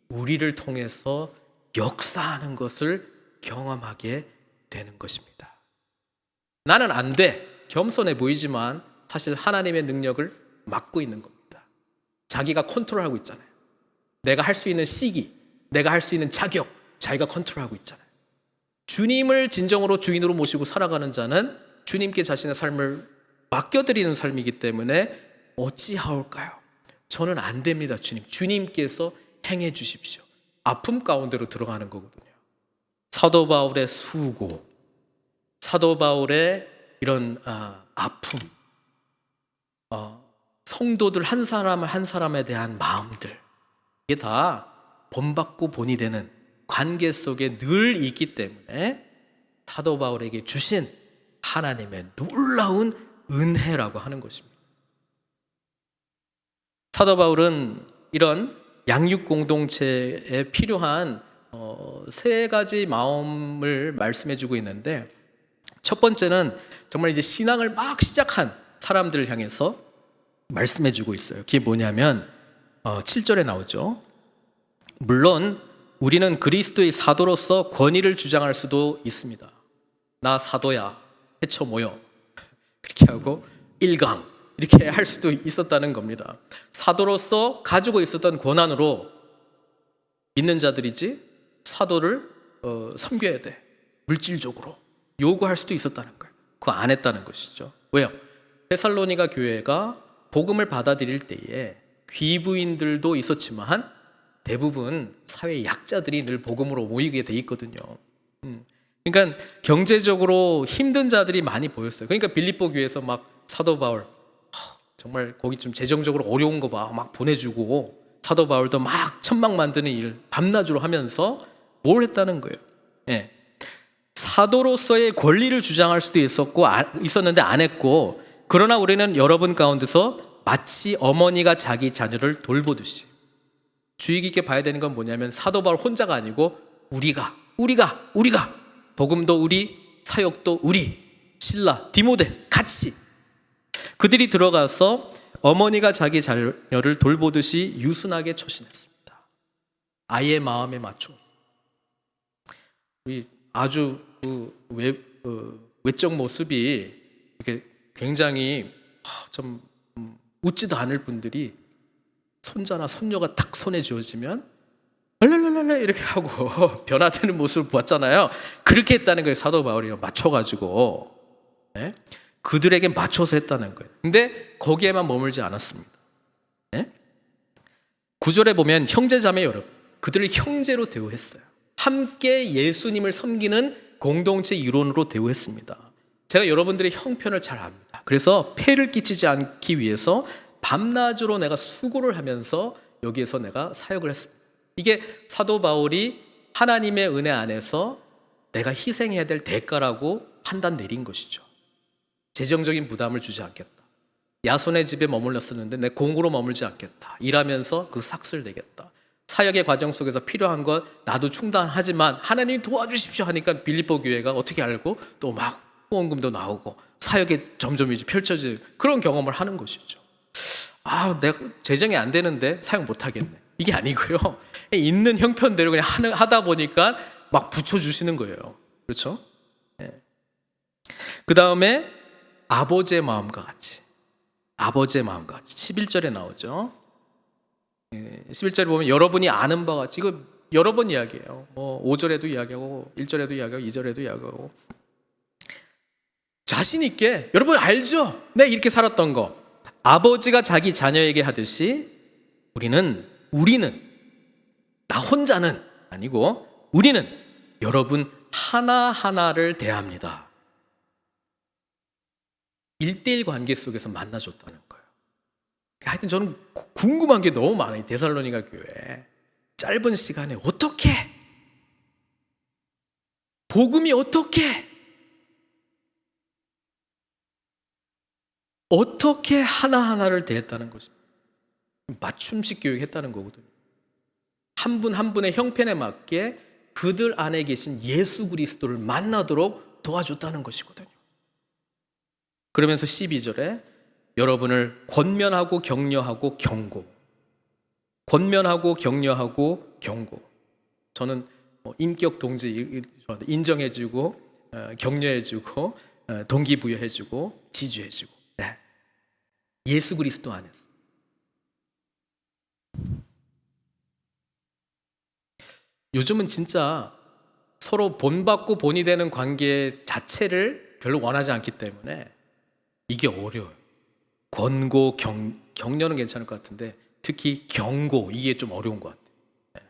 우리를 통해서 역사하는 것을 경험하게 되는 것입니다. 나는 안 돼, 겸손해 보이지만 사실 하나님의 능력을 막고 있는 겁니다. 자기가 컨트롤하고 있잖아요. 내가 할 수 있는 시기, 내가 할 수 있는 자격, 자기가 컨트롤하고 있잖아요. 주님을 진정으로 주인으로 모시고 살아가는 자는 주님께 자신의 삶을 맡겨드리는 삶이기 때문에 어찌하올까요? 저는 안 됩니다, 주님. 주님께서 행해 주십시오. 아픔 가운데로 들어가는 거거든요. 사도 바울의 수고, 사도 바울의 이런 아픔, 성도들 한 사람 한 사람에 대한 마음들, 이게 다 본받고 본이 되는 관계 속에 늘 있기 때문에 사도 바울에게 주신 하나님의 놀라운 은혜라고 하는 것입니다. 사도 바울은 이런 양육 공동체에 필요한 세 가지 마음을 말씀해 주고 있는데, 첫 번째는 정말 이제 신앙을 막 시작한 사람들을 향해서 말씀해 주고 있어요. 그게 뭐냐면 7절에 나오죠. 물론 우리는 그리스도의 사도로서 권위를 주장할 수도 있습니다. 나 사도야, 해쳐 모여, 그렇게 하고 1강 이렇게 할 수도 있었다는 겁니다. 사도로서 가지고 있었던 권한으로 믿는 자들이지 사도를 섬겨야 돼, 물질적으로 요구할 수도 있었다는 거예요. 그거 안 했다는 것이죠. 왜요? 데살로니가 교회가 복음을 받아들일 때에 귀부인들도 있었지만 대부분 사회 약자들이 늘 복음으로 모이게 돼 있거든요. 그러니까 경제적으로 힘든 자들이 많이 보였어요. 그러니까 빌립보 교회에서 막 사도 바울 정말 거기 좀 재정적으로 어려운 거 막 보내주고, 사도 바울도 막 천막 만드는 일 밤낮으로 하면서 뭘 했다는 거예요. 예. 사도로서의 권리를 주장할 수도 있었는데 안 했고, 그러나 우리는 여러분 가운데서 마치 어머니가 자기 자녀를 돌보듯이, 주의 깊게 봐야 되는 건 뭐냐면 사도 바울 혼자가 아니고 우리가 복음도 우리, 사역도 우리, 실라, 디모데 같이 그들이 들어가서 어머니가 자기 자녀를 돌보듯이 유순하게 처신했습니다. 아이의 마음에 맞춰. 우리 아주 외적 모습이 이렇게 굉장히 좀 웃지도 않을 분들이 손자나 손녀가 딱 손에 쥐어지면 랄랄랄랄 이렇게 하고 변화되는 모습을 보았잖아요. 그렇게 했다는 거예요. 사도 바울이 맞춰가지고, 네? 그들에게 맞춰서 했다는 거예요. 근데 거기에만 머물지 않았습니다. 네? 9절에 보면 형제자매 여러분, 그들을 형제로 대우했어요. 함께 예수님을 섬기는 공동체 이론으로 대우했습니다. 제가 여러분들의 형편을 잘 압니다. 그래서 폐를 끼치지 않기 위해서 밤낮으로 내가 수고를 하면서 여기에서 내가 사역을 했습니다. 이게 사도 바울이 하나님의 은혜 안에서 내가 희생해야 될 대가라고 판단 내린 것이죠. 재정적인 부담을 주지 않겠다. 야손의 집에 머물렀었는데 내 공으로 머물지 않겠다. 일하면서 그 삭슬 내겠다. 사역의 과정 속에서 필요한 것 나도 충당하지만 하나님 도와주십시오 하니까 빌립보 교회가 어떻게 알고 또 막 후원금도 나오고 사역에 점점 이제 펼쳐질 그런 경험을 하는 것이죠. 내가 재정이 안 되는데 사용 못 하겠네. 이게 아니고요. 있는 형편대로 그냥 하다 보니까 막 붙여주시는 거예요. 그렇죠? 그 다음에 아버지의 마음과 같이. 아버지의 마음과 같이. 11절에 나오죠. 11절에 보면 여러분이 아는 바와 같이. 이거 여러 번 이야기해요. 5절에도 이야기하고 1절에도 이야기하고 2절에도 이야기하고. 자신 있게 여러분 알죠? 내가 이렇게 살았던 거. 아버지가 자기 자녀에게 하듯이 우리는 나 혼자는 아니고 우리는 여러분 하나하나를 대합니다. 1대1 관계 속에서 만나줬다는 거예요. 하여튼 저는 궁금한 게 너무 많아요. 데살로니가 교회. 짧은 시간에 복음이 어떻게 하나하나를 대했다는 것입니다. 맞춤식 교육했다는 거거든요. 한 분 한 분의 형편에 맞게 그들 안에 계신 예수 그리스도를 만나도록 도와줬다는 것이거든요. 그러면서 12절에 여러분을 권면하고 격려하고 경고. 저는 인격 동지 인정해주고 격려해주고 동기부여해주고 지지해주고. 네. 예수 그리스도 안에서. 요즘은 진짜 서로 본받고 본이 되는 관계 자체를 별로 원하지 않기 때문에 이게 어려워요. 권고, 격려는 괜찮을 것 같은데 특히 경고, 이게 좀 어려운 것 같아요.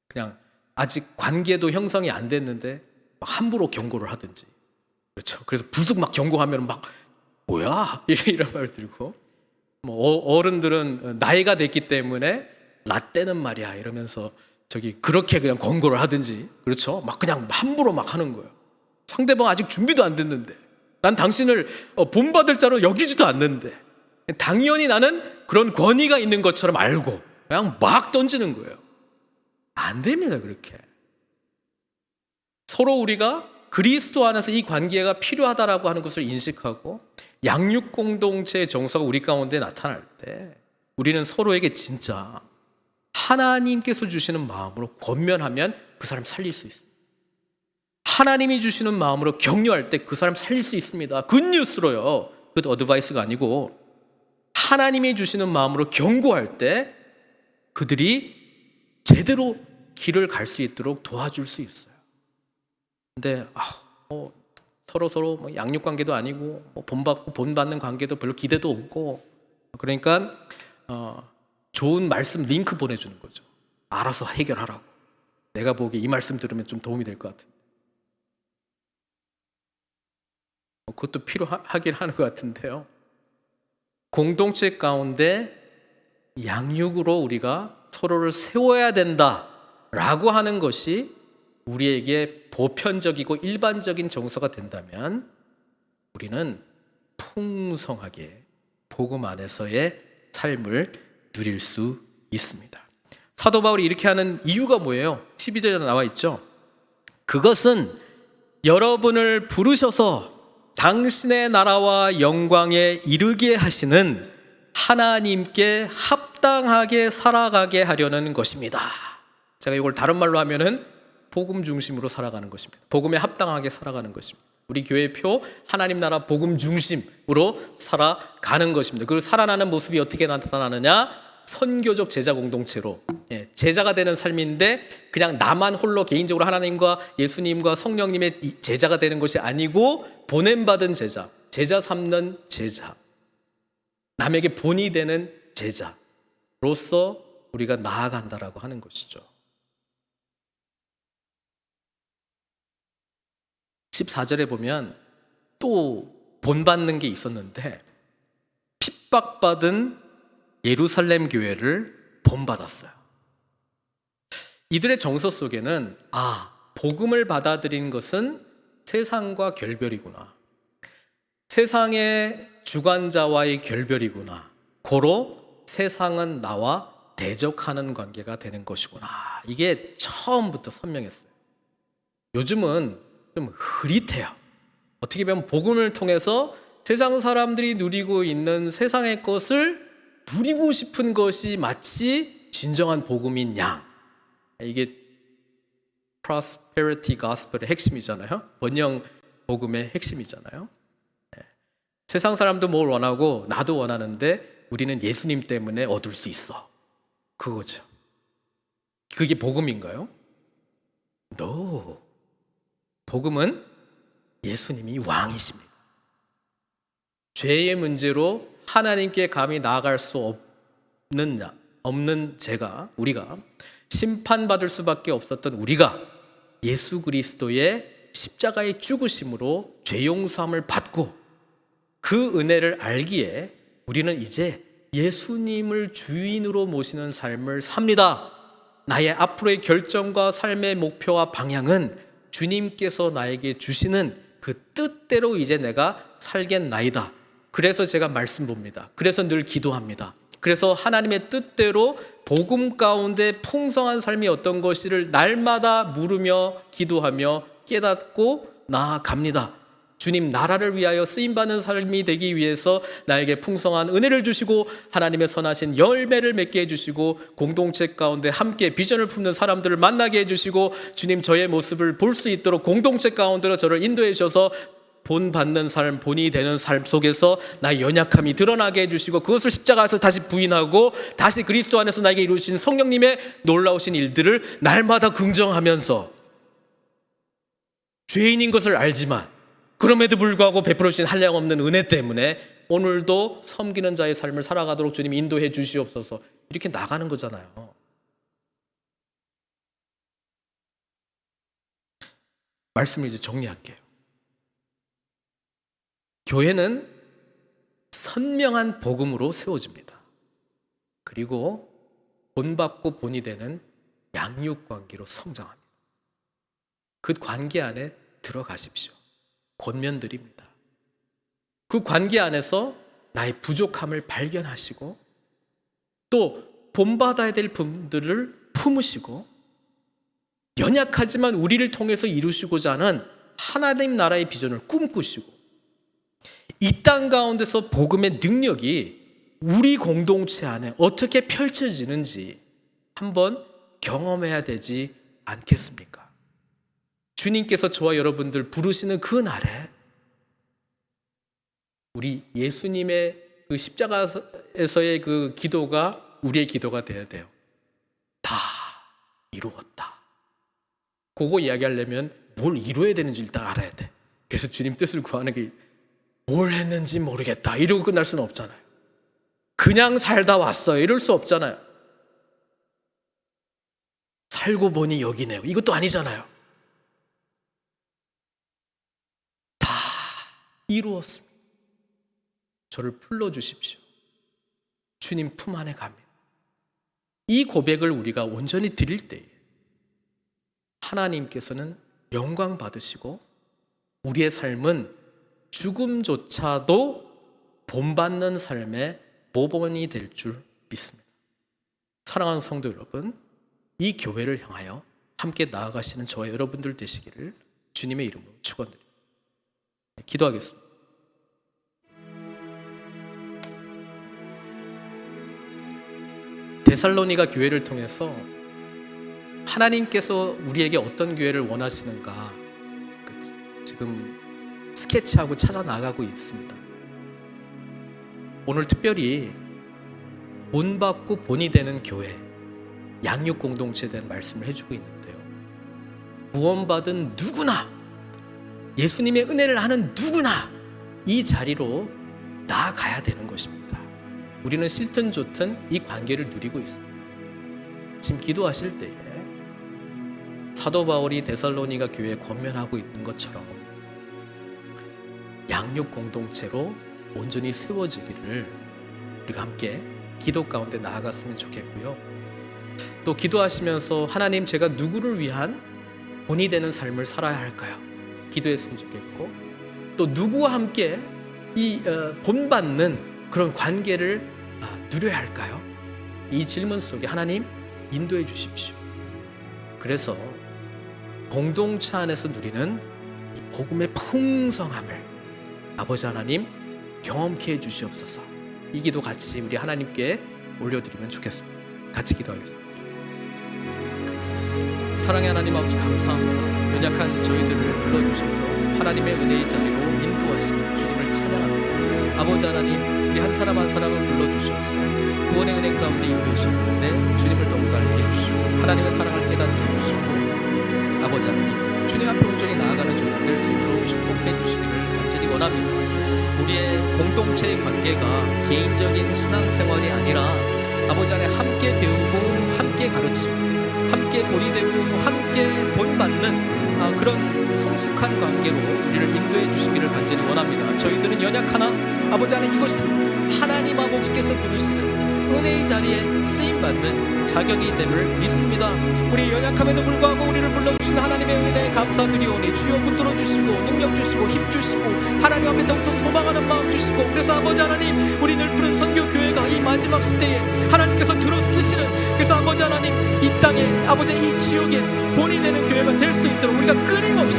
그냥 아직 관계도 형성이 안 됐는데 막 함부로 경고를 하든지. 그렇죠. 그래서 부숙 막 경고하면 막 뭐야? 이런 말 들고. 어른들은 나이가 됐기 때문에 라떼는 말이야 이러면서 그렇게 그냥 권고를 하든지. 그렇죠. 막 그냥 함부로 막 하는 거예요. 상대방 아직 준비도 안 됐는데 난 당신을 본받을 자로 여기지도 않는데 당연히 나는 그런 권위가 있는 것처럼 알고 그냥 막 던지는 거예요. 안 됩니다. 그렇게 서로 우리가 그리스도 안에서 이 관계가 필요하다라고 하는 것을 인식하고 양육 공동체의 정서가 우리 가운데 나타날 때 우리는 서로에게 진짜 하나님께서 주시는 마음으로 권면하면 그 사람 살릴 수 있습니다. 하나님이 주시는 마음으로 격려할 때 그 사람 살릴 수 있습니다. 굿뉴스로요. 굿 어드바이스가 아니고 하나님이 주시는 마음으로 경고할 때 그들이 제대로 길을 갈 수 있도록 도와줄 수 있어요. 근데 서로 양육 관계도 아니고 본받고 본받는 관계도 별로 기대도 없고 그러니까 좋은 말씀 링크 보내주는 거죠. 알아서 해결하라고. 내가 보기에 이 말씀 들으면 좀 도움이 될 것 같은데. 그것도 필요하긴 하는 것 같은데요. 공동체 가운데 양육으로 우리가 서로를 세워야 된다라고 하는 것이 우리에게 보편적이고 일반적인 정서가 된다면 우리는 풍성하게 복음 안에서의 삶을 누릴 수 있습니다. 사도 바울이 이렇게 하는 이유가 뭐예요? 12절에 나와 있죠. 그것은 여러분을 부르셔서 당신의 나라와 영광에 이르게 하시는 하나님께 합당하게 살아가게 하려는 것입니다. 제가 이걸 다른 말로 하면은 복음 중심으로 살아가는 것입니다. 복음에 합당하게 살아가는 것입니다. 우리 교회 표 하나님 나라 복음 중심으로 살아가는 것입니다. 그 살아나는 모습이 어떻게 나타나느냐? 선교적 제자 공동체로 제자가 되는 삶인데 그냥 나만 홀로 개인적으로 하나님과 예수님과 성령님의 제자가 되는 것이 아니고 보냄받은 제자, 제자 삼는 제자, 남에게 본이 되는 제자로서 우리가 나아간다라고 하는 것이죠. 14절에 보면 또 본받는 게 있었는데 핍박받은 예루살렘 교회를 본받았어요. 이들의 정서 속에는 복음을 받아들인 것은 세상과 결별이구나. 세상의 주관자와의 결별이구나. 고로 세상은 나와 대적하는 관계가 되는 것이구나. 이게 처음부터 선명했어요. 요즘은 좀 흐릿해요. 어떻게 보면 복음을 통해서 세상 사람들이 누리고 있는 세상의 것을 누리고 싶은 것이 마치 진정한 복음인 양. 이게 prosperity gospel의 핵심이잖아요. 번영 복음의 핵심이잖아요. 세상 사람도 뭘 원하고 나도 원하는데 우리는 예수님 때문에 얻을 수 있어. 그거죠. 그게 복음인가요? No. 복음은 예수님이 왕이십니다. 죄의 문제로 하나님께 감히 나아갈 수 없는 우리가 심판받을 수밖에 없었던 우리가 예수 그리스도의 십자가의 죽으심으로 죄 용서함을 받고 그 은혜를 알기에 우리는 이제 예수님을 주인으로 모시는 삶을 삽니다. 나의 앞으로의 결정과 삶의 목표와 방향은 주님께서 나에게 주시는 그 뜻대로 이제 내가 살겠나이다. 그래서 제가 말씀 봅니다. 그래서 늘 기도합니다. 그래서 하나님의 뜻대로 복음 가운데 풍성한 삶이 어떤 것이를 날마다 물으며 기도하며 깨닫고 나아갑니다. 주님 나라를 위하여 쓰임받는 삶이 되기 위해서 나에게 풍성한 은혜를 주시고 하나님의 선하신 열매를 맺게 해주시고 공동체 가운데 함께 비전을 품는 사람들을 만나게 해주시고 주님 저의 모습을 볼 수 있도록 공동체 가운데로 저를 인도해 주셔서 본받는 삶, 본이 되는 삶 속에서 나의 연약함이 드러나게 해주시고 그것을 십자가에서 다시 부인하고 다시 그리스도 안에서 나에게 이루신 성령님의 놀라우신 일들을 날마다 긍정하면서 죄인인 것을 알지만 그럼에도 불구하고 베풀어 주신 한량없는 은혜 때문에 오늘도 섬기는 자의 삶을 살아가도록 주님 인도해 주시옵소서. 이렇게 나가는 거잖아요. 말씀을 이제 정리할게요. 교회는 선명한 복음으로 세워집니다. 그리고 본받고 본이 되는 양육관계로 성장합니다. 그 관계 안에 들어가십시오. 권면드립니다. 그 관계 안에서 나의 부족함을 발견하시고 또 본받아야 될 분들을 품으시고 연약하지만 우리를 통해서 이루시고자 하는 하나님 나라의 비전을 꿈꾸시고 이 땅 가운데서 복음의 능력이 우리 공동체 안에 어떻게 펼쳐지는지 한번 경험해야 되지 않겠습니까? 주님께서 저와 여러분들 부르시는 그 날에 우리 예수님의 그 십자가에서의 그 기도가 우리의 기도가 되어야 돼요. 다 이루었다. 그거 이야기하려면 뭘 이루어야 되는지 일단 알아야 돼. 그래서 주님 뜻을 구하는 게 뭘 했는지 모르겠다 이러고 끝날 수는 없잖아요. 그냥 살다 왔어요 이럴 수 없잖아요. 살고 보니 여기네요 이것도 아니잖아요. 다 이루었습니다. 저를 불러주십시오. 주님 품 안에 갑니다. 이 고백을 우리가 온전히 드릴 때에 하나님께서는 영광 받으시고 우리의 삶은 죽음조차도 본받는 삶의 모범이 될 줄 믿습니다. 사랑하는 성도 여러분, 이 교회를 향하여 함께 나아가시는 저와 여러분들 되시기를 주님의 이름으로 축원드립니다. 기도하겠습니다. 데살로니가 교회를 통해서 하나님께서 우리에게 어떤 교회를 원하시는가 지금 스케치하고 찾아 나가고 있습니다. 오늘 특별히 본받고 본이 되는 교회, 양육 공동체에 대한 말씀을 해주고 있는데요. 구원받은 누구나, 예수님의 은혜를 아는 누구나 이 자리로 나아가야 되는 것입니다. 우리는 싫든 좋든 이 관계를 누리고 있습니다. 지금 기도하실 때에 사도 바울이 데살로니가 교회에 권면하고 있는 것처럼 양육 공동체로 온전히 세워지기를 우리가 함께 기도 가운데 나아갔으면 좋겠고요. 또 기도하시면서 하나님 제가 누구를 위한 본이 되는 삶을 살아야 할까요? 기도했으면 좋겠고 또 누구와 함께 이 본받는 그런 관계를 누려야 할까요? 이 질문 속에 하나님 인도해 주십시오. 그래서 공동체 안에서 누리는 이 복음의 풍성함을 아버지 하나님 경험케 해 주시옵소서. 이 기도 같이 우리 하나님께 올려드리면 좋겠습니다. 같이 기도하겠습니다. 사랑의 하나님 아버지, 감사합니다. 연약한 저희들을 불러주셔서 하나님의 은혜의 자리로 인도하신 주님을 찬양합니다. 아버지 하나님, 우리 한 사람 한 사람을 불러주셔서 구원의 은혜 가운데 인도하셨는데 주님을 더욱 알게 해주시고 하나님의 사랑을 깨닫게 해주시고 아버지 하나님, 주님 앞에 온전히 나아가는 저희들 될 수 있도록 축복해 주시기를 간절히 원합니다. 우리의 공동체의 관계가 개인적인 신앙생활이 아니라 아버지 안에 함께 배우고 함께 가르치고 함께 본이되고 함께 본받는 그런 성숙한 관계로 우리를 인도해 주시기를 간절히 원합니다. 저희들은 연약하나 아버지 안에 이것이 하나님 아버지께서 부르시는 은혜의 자리에 쓰임받는 자격이 됨을 믿습니다. 우리 연약함에도 불구하고 우리를 불러주신 하나님의 은혜에 감사드리오니 주여 붙들어 주시고 능력 주시고 힘 주시고 하나님 앞에 더욱더 소망하는 마음 주시고, 그래서 아버지 하나님, 우리 늘 푸른 선교교회가 이 마지막 시대에 하나님께서 들어쓰시는, 그래서 아버지 하나님, 이 땅에 아버지 이 지역에 본이 되는 교회가 될 수 있도록 우리가 끊임없이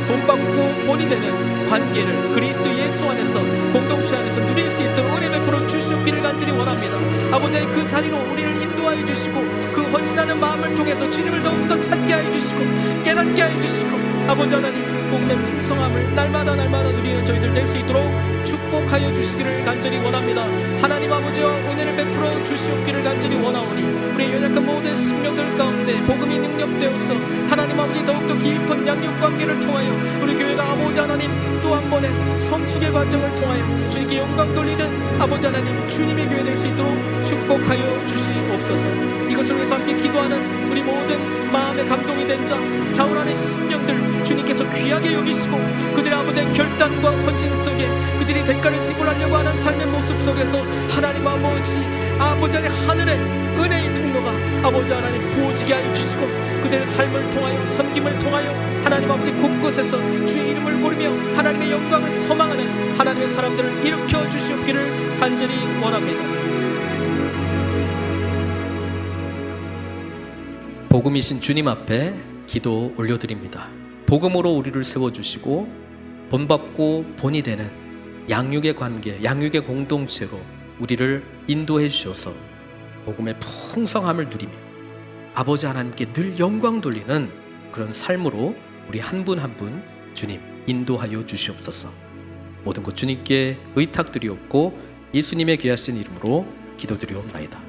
본받고 본이 되는 관계를 그리스도 예수 안에서 공동체 안에서 누릴 수 있도록 은혜 베풀어 주시옵기를 간절히 원합니다. 아버지의 그 자리로 우리를 인도하여 주시고 그 헌신하는 마음을 통해서 주님을 더욱더 찾게 하여 주시고 깨닫게 하여 주시고 아버지 하나님, 복음의 풍성함을 날마다 누리는 저희들 될 수 있도록 축복하여 주시기를 간절히 원합니다. 하나님 아버지와 은혜를 베풀어 주시옵기를 간절히 원하오니 우리 연약한 모든 심령들 가운데 복음이 능력되어서 하나님 아버지 더욱더 깊은 양육 관계를 통하여 우리 교회가 아버지 하나님 또 한 번의 성숙의 과정을 통하여 주님께 영광 돌리는 아버지 하나님 주님의 교회 될 수 있도록 축복하여 주시옵소서. 이것을 위해서 함께 기도하는 우리 모든 마음에 감동이 된 자, 자원하는 심령들 주님께서 귀하게 여기시고 그들의 아버지의 결단과 헌신 속에 그들이 대가를 지불하려고 하는 삶의 모습 속에서 하나님 아버지 안에 하늘의 은혜의 통로가 아버지 하나님 부어지게 하여 주시고 그들의 삶을 통하여 섬김을 통하여 하나님 아버지 곳곳에서 주의 이름을 부르며 하나님의 영광을 소망하는 하나님의 사람들을 일으켜 주시옵기를 간절히 원합니다. 복음이신 주님 앞에 기도 올려드립니다. 복음으로 우리를 세워주시고 본받고 본이 되는 양육의 관계, 양육의 공동체로 우리를 인도해 주셔서 복음의 풍성함을 누리며 아버지 하나님께 늘 영광 돌리는 그런 삶으로 우리 한 분 한 분 주님 인도하여 주시옵소서. 모든 것 주님께 의탁드리옵고 예수님의 귀하신 이름으로 기도드리옵나이다.